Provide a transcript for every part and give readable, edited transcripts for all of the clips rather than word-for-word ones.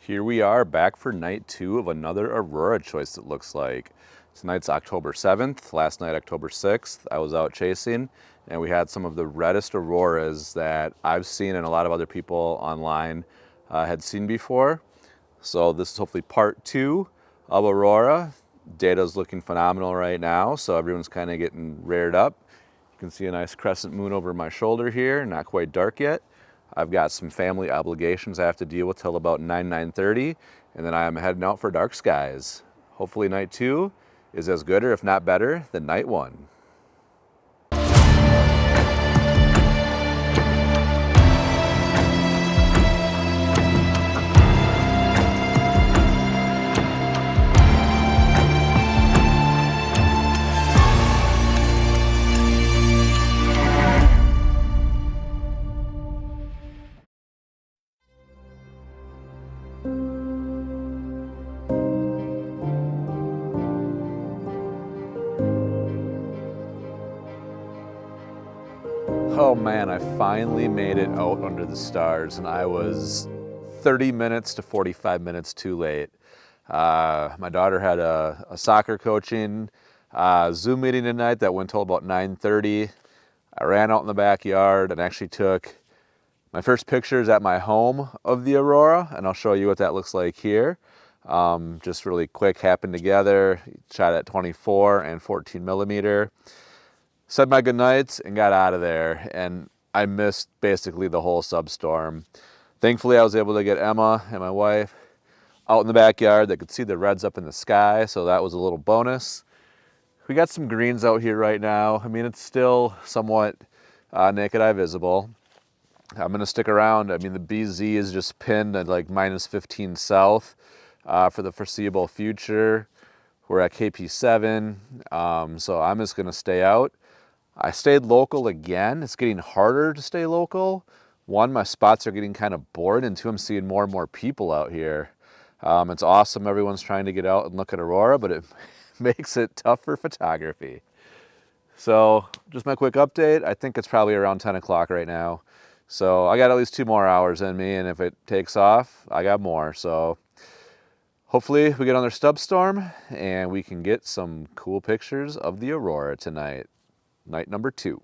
Here we are back for night 2 of another Aurora choice, it looks like. Tonight's October 7th, last night October 6th. I was out chasing and we had some of the reddest auroras that I've seen and a lot of other people online had seen before. So this is hopefully part 2 of Aurora. Data's looking phenomenal right now, so everyone's kind of getting reared up. You can see a nice crescent moon over my shoulder here, not quite dark yet. I've got some family obligations I have to deal with till about 9:30, and then I'm heading out for dark skies. Hopefully night 2 is as good or if not better than night 1. Oh man, I finally made it out under the stars and I was 30 minutes to 45 minutes too late. My daughter had a soccer coaching Zoom meeting tonight that went till about 9:30. I ran out in the backyard and actually took my first pictures at my home of the Aurora, and I'll show you what that looks like here. Just really quick, happened together, shot at 24 and 14 millimeter. Said my goodnights and got out of there, and I missed basically the whole substorm. Thankfully, I was able to get Emma and my wife out in the backyard. They could see the reds up in the sky, so that was a little bonus. We got some greens out here right now. I mean, it's still somewhat naked eye visible. I'm gonna stick around. I mean, the BZ is just pinned at like -15 south for the foreseeable future. We're at KP7, so I'm just gonna stay out. I stayed local again. It's getting harder to stay local. One, my spots are getting kind of bored, and two, I'm seeing more and more people out here. It's awesome. Everyone's trying to get out and look at Aurora, but it makes it tough for photography. So just my quick update. I think it's probably around 10 o'clock right now. So I got at least 2 more hours in me, and if it takes off, I got more. So hopefully we get another substorm and we can get some cool pictures of the Aurora tonight. Night number 2.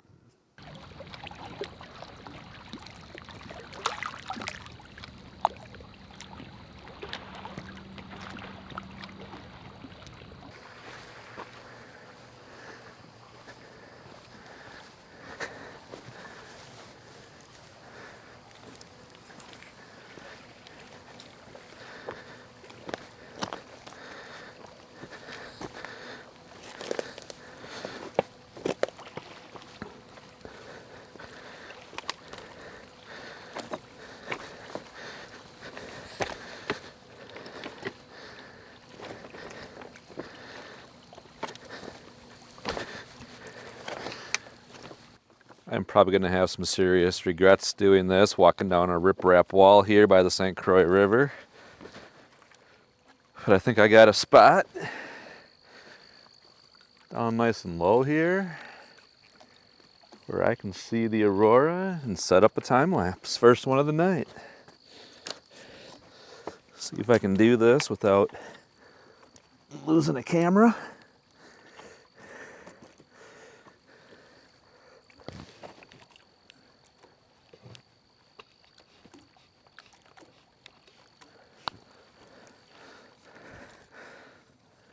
I'm probably going to have some serious regrets doing this, walking down a riprap wall here by the St. Croix River. But I think I got a spot down nice and low here where I can see the Aurora and set up a time lapse. First one of the night. See if I can do this without losing a camera.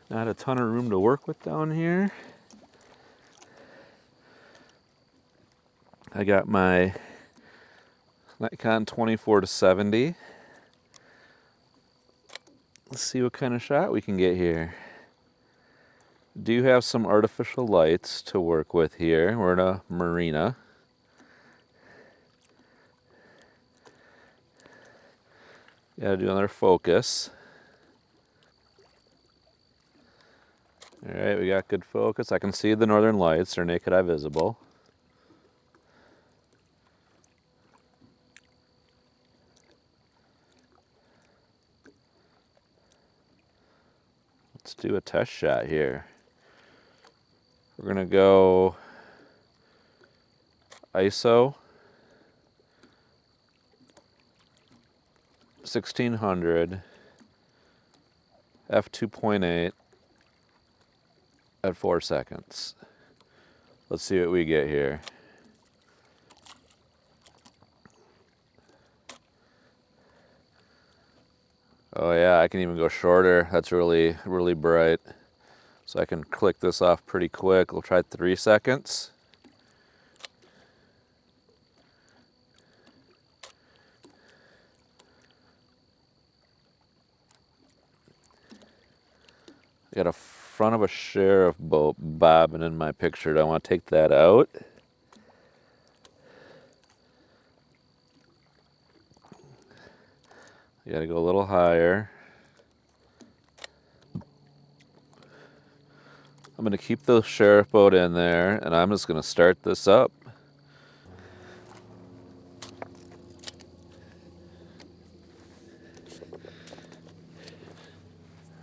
Not a ton of room to work with down here. I got my Nikon 24-70. Let's see what kind of shot we can get here. Do have some artificial lights to work with here. We're in a marina. Gotta do another focus. All right, we got good focus. I can see the northern lights. They're naked eye visible. Let's do a test shot here. We're gonna go ISO 1600 f2.8 at 4 seconds. Let's see what we get here. Oh yeah, I can even go shorter. That's really, really bright. So I can click this off pretty quick. We'll try 3 seconds. I got a front of a sheriff boat bobbing in my picture. I want to take that out. You gotta go a little higher. I'm gonna keep the sheriff boat in there, and I'm just gonna start this up.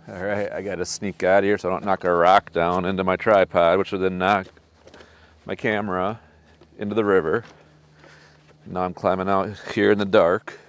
All right, I gotta sneak out of here so I don't knock a rock down into my tripod, which would then knock my camera into the river. Now I'm climbing out here in the dark.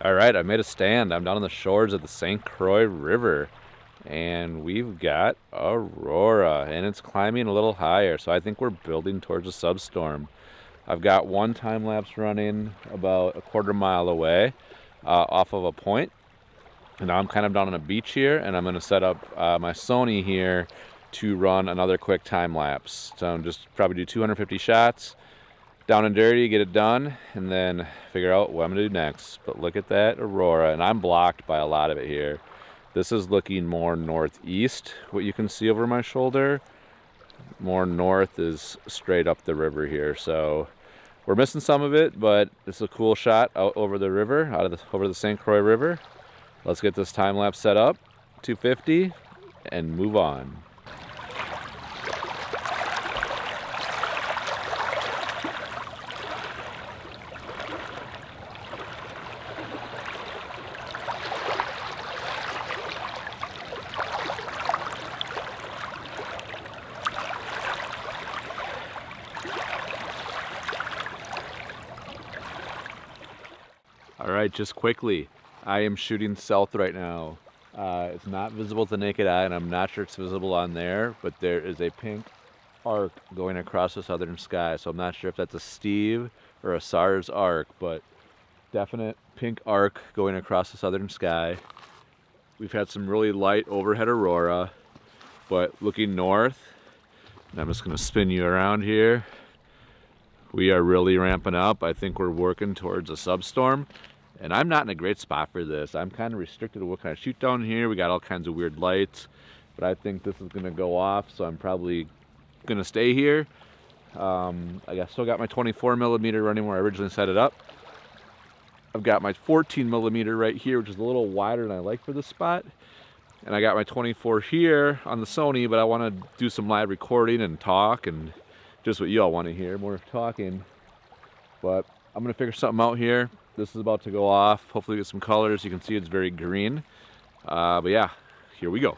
All right, I made a stand. I'm down on the shores of the St. Croix River, and we've got Aurora, and it's climbing a little higher, so I think we're building towards a substorm. I've got one time lapse running about a quarter mile away off of a point, and now I'm kind of down on a beach here, and I'm going to set up my Sony here to run another quick time lapse. So I'm just probably do 250 shots. Down and dirty, get it done, and then figure out what I'm gonna do next. But look at that Aurora, and I'm blocked by a lot of it here. This is looking more northeast, what you can see over my shoulder. More north is straight up the river here, so we're missing some of it, but it's a cool shot out over the river, over the St. Croix River. Let's get this time lapse set up, 250, and move on. All right, just quickly, I am shooting south right now. It's not visible to the naked eye, and I'm not sure it's visible on there, but there is a pink arc going across the southern sky. So I'm not sure if that's a Steve or a SARS arc, but definite pink arc going across the southern sky. We've had some really light overhead aurora, but looking north, and I'm just gonna spin you around here. We are really ramping up. I think we're working towards a substorm. And I'm not in a great spot for this. I'm kind of restricted to what kind of shoot down here. We got all kinds of weird lights, but I think this is gonna go off, so I'm probably gonna stay here. Still got my 24mm running where I originally set it up. I've got my 14mm right here, which is a little wider than I like for this spot. And I got my 24 here on the Sony, but I wanna do some live recording and talk and just what you all wanna hear, more talking. But I'm gonna figure something out here. This is about to go off. Hopefully get some colors. You can see it's very green. But yeah, here we go.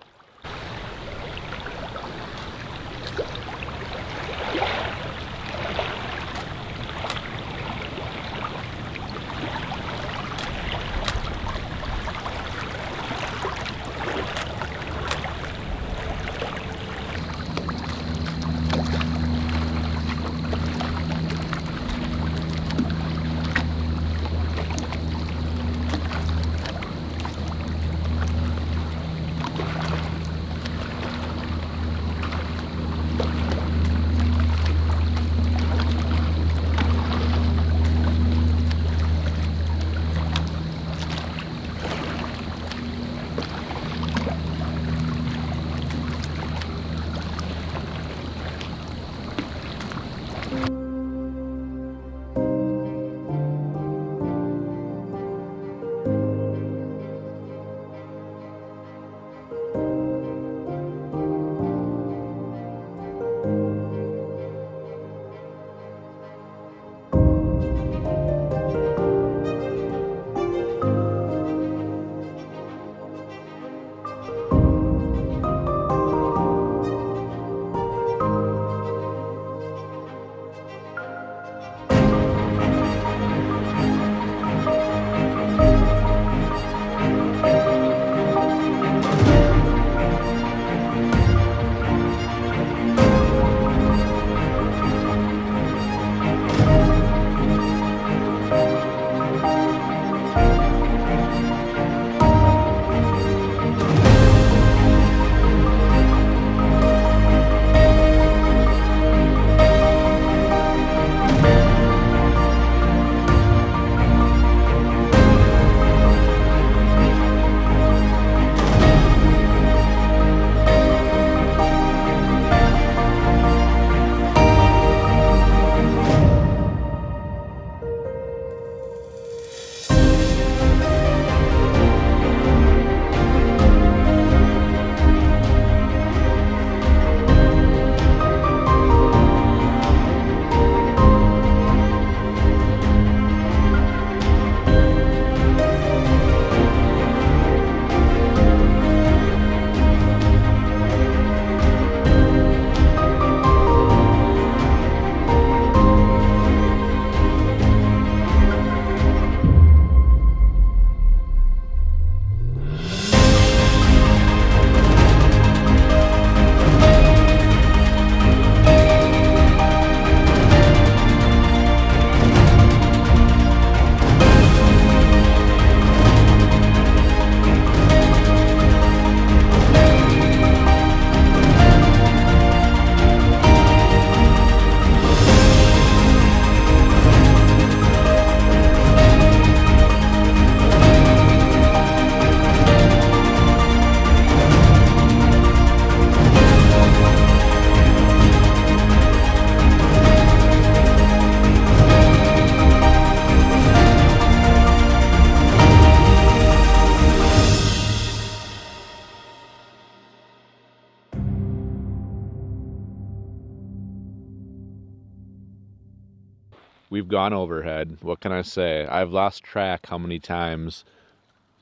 We've gone overhead. What can I say? I've lost track how many times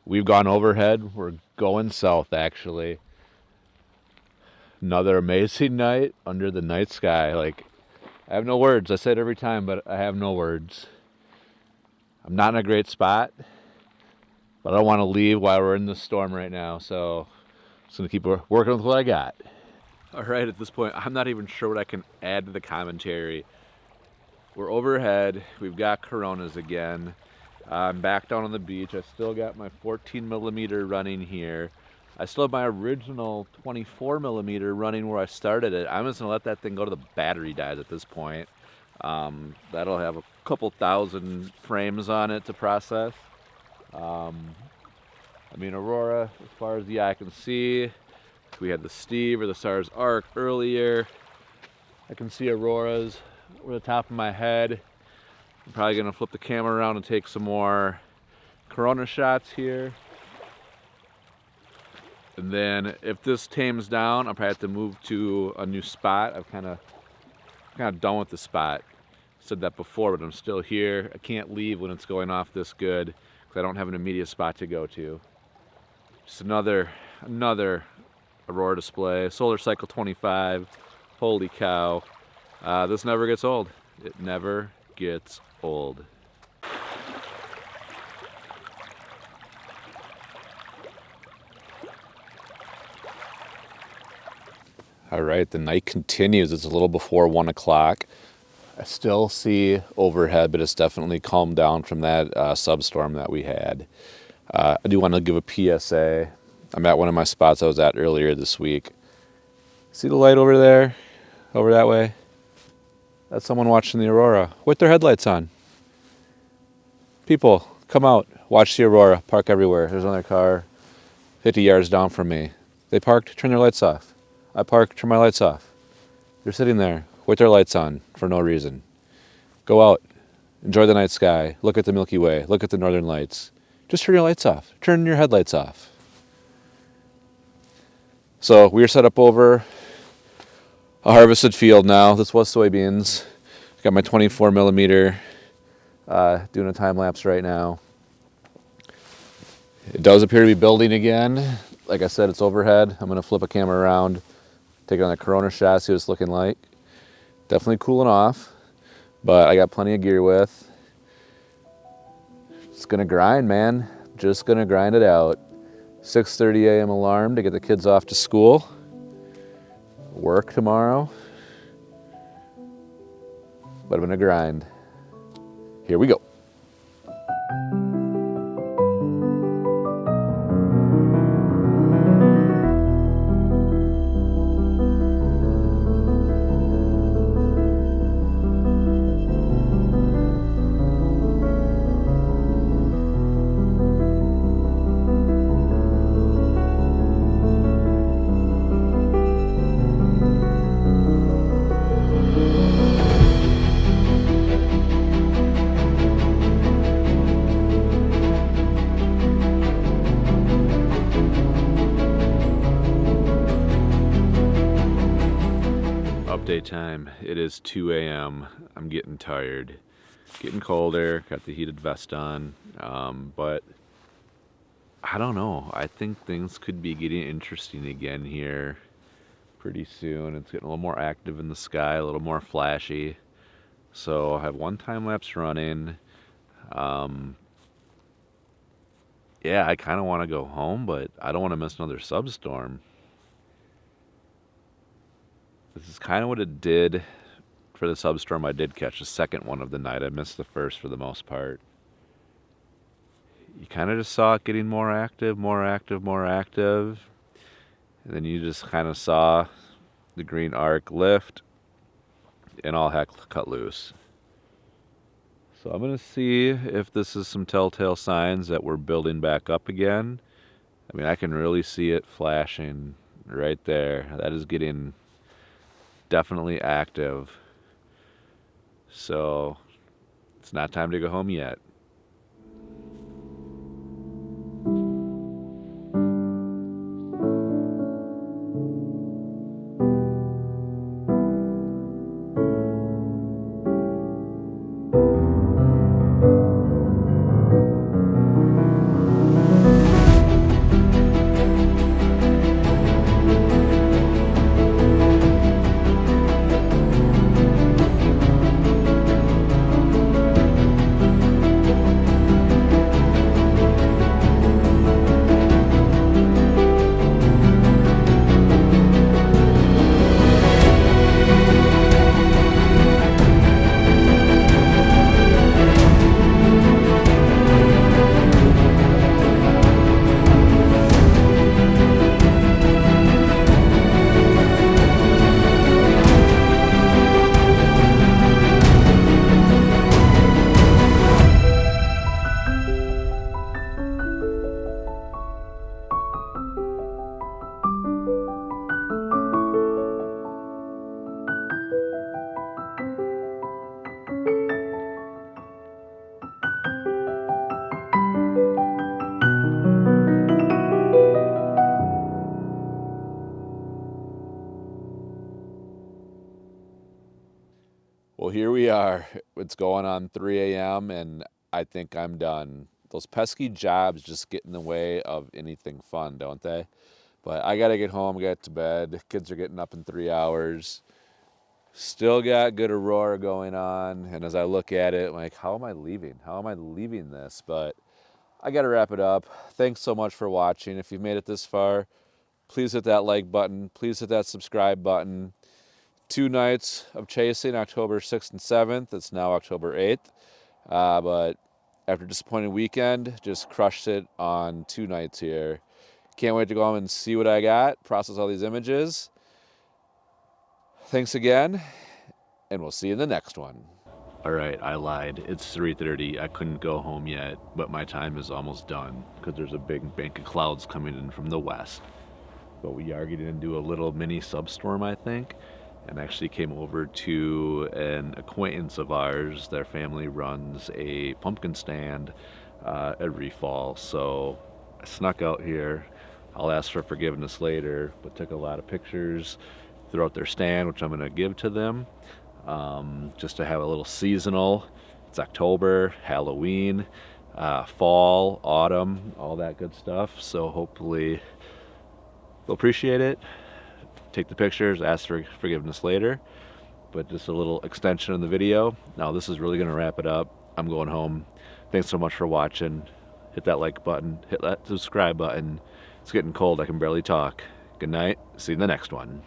we've gone overhead. We're going south, actually. Another amazing night under the night sky. Like, I have no words. I say it every time, but I have no words. I'm not in a great spot, but I don't want to leave while we're in the storm right now, so I'm just going to keep working with what I got. All right, at this point, I'm not even sure what I can add to the commentary. We're overhead. We've got Coronas again. I'm back down on the beach. I still got my 14 millimeter running here. I still have my original 24 millimeter running where I started it. I'm just gonna let that thing go to the battery dies at this point. That'll have a couple thousand frames on it to process. Aurora, as far as the eye can see, we had the Steve or the SARS Arc earlier. I can see Auroras over the top of my head. I'm probably gonna flip the camera around and take some more Corona shots here. And then if this tames down, I'll probably have to move to a new spot. I'm kind of done with the spot. Said that before, but I'm still here. I can't leave when it's going off this good because I don't have an immediate spot to go to. Just another Aurora display. Solar Cycle 25. Holy cow. This never gets old. It never gets old. All right, the night continues. It's a little before 1 o'clock. I still see overhead, but it's definitely calmed down from that substorm that we had. I do want to give a PSA. I'm at one of my spots I was at earlier this week. See the light over there, over that way? That's someone watching the Aurora with their headlights on. People, come out, watch the Aurora, park everywhere. There's another car 50 yards down from me. They parked, turn their lights off. I parked, turn my lights off. They're sitting there with their lights on for no reason. Go out, enjoy the night sky, look at the Milky Way, look at the northern lights. Just turn your lights off, turn your headlights off. So we're set up over a harvested field now. This was soybeans. Got my 24 millimeter doing a time lapse right now. It does appear to be building again. Like I said, it's overhead. I'm gonna flip a camera around, take it on the Corona shot, see what it's looking like. Definitely cooling off, but I got plenty of gear with. It's gonna grind, man. Just gonna grind it out. 6:30 a.m. alarm to get the kids off to school. Work tomorrow, but I'm gonna grind. Here we go. Update time. It is 2 a.m. I'm getting tired. Getting colder. Got the heated vest on. But I don't know. I think things could be getting interesting again here pretty soon. It's getting a little more active in the sky, a little more flashy. So I have one time lapse running. Yeah, I kind of want to go home, but I don't want to miss another substorm. This is kind of what it did for the substorm I did catch, the second one of the night. I missed the first for the most part. You kind of just saw it getting more active, more active, more active. And then you just kind of saw the green arc lift and all heck cut loose. So I'm going to see if this is some telltale signs that we're building back up again. I mean, I can really see it flashing right there. That is getting definitely active. So it's not time to go home yet. Well, here we are. It's going on 3 a.m. and I think I'm done. Those pesky jobs just get in the way of anything fun, don't they? But I gotta get home, get to bed. Kids are getting up in 3 hours. Still got good Aurora going on. And as I look at it, I'm like, how am I leaving? How am I leaving this? But I gotta wrap it up. Thanks so much for watching. If you've made it this far, please hit that like button. Please hit that subscribe button. 2 nights of chasing, October 6th and 7th. It's now October 8th. But after a disappointing weekend, just crushed it on 2 nights here. Can't wait to go home and see what I got, process all these images. Thanks again, and we'll see you in the next one. All right, I lied. It's 3:30. I couldn't go home yet, but my time is almost done because there's a big bank of clouds coming in from the west. But we are getting into a little mini substorm, I think, and actually came over to an acquaintance of ours. Their family runs a pumpkin stand every fall, so I snuck out here. I'll ask for forgiveness later, but took a lot of pictures throughout their stand, which I'm going to give to them, just to have a little seasonal. It's October, Halloween, fall, autumn, all that good stuff. So hopefully they'll appreciate it. Take the pictures, ask for forgiveness later, but just a little extension of the video. Now this is really going to wrap it up. I'm going home. Thanks so much for watching. Hit that like button, hit that subscribe button. It's getting cold, I can barely talk. Good night, see you in the next one.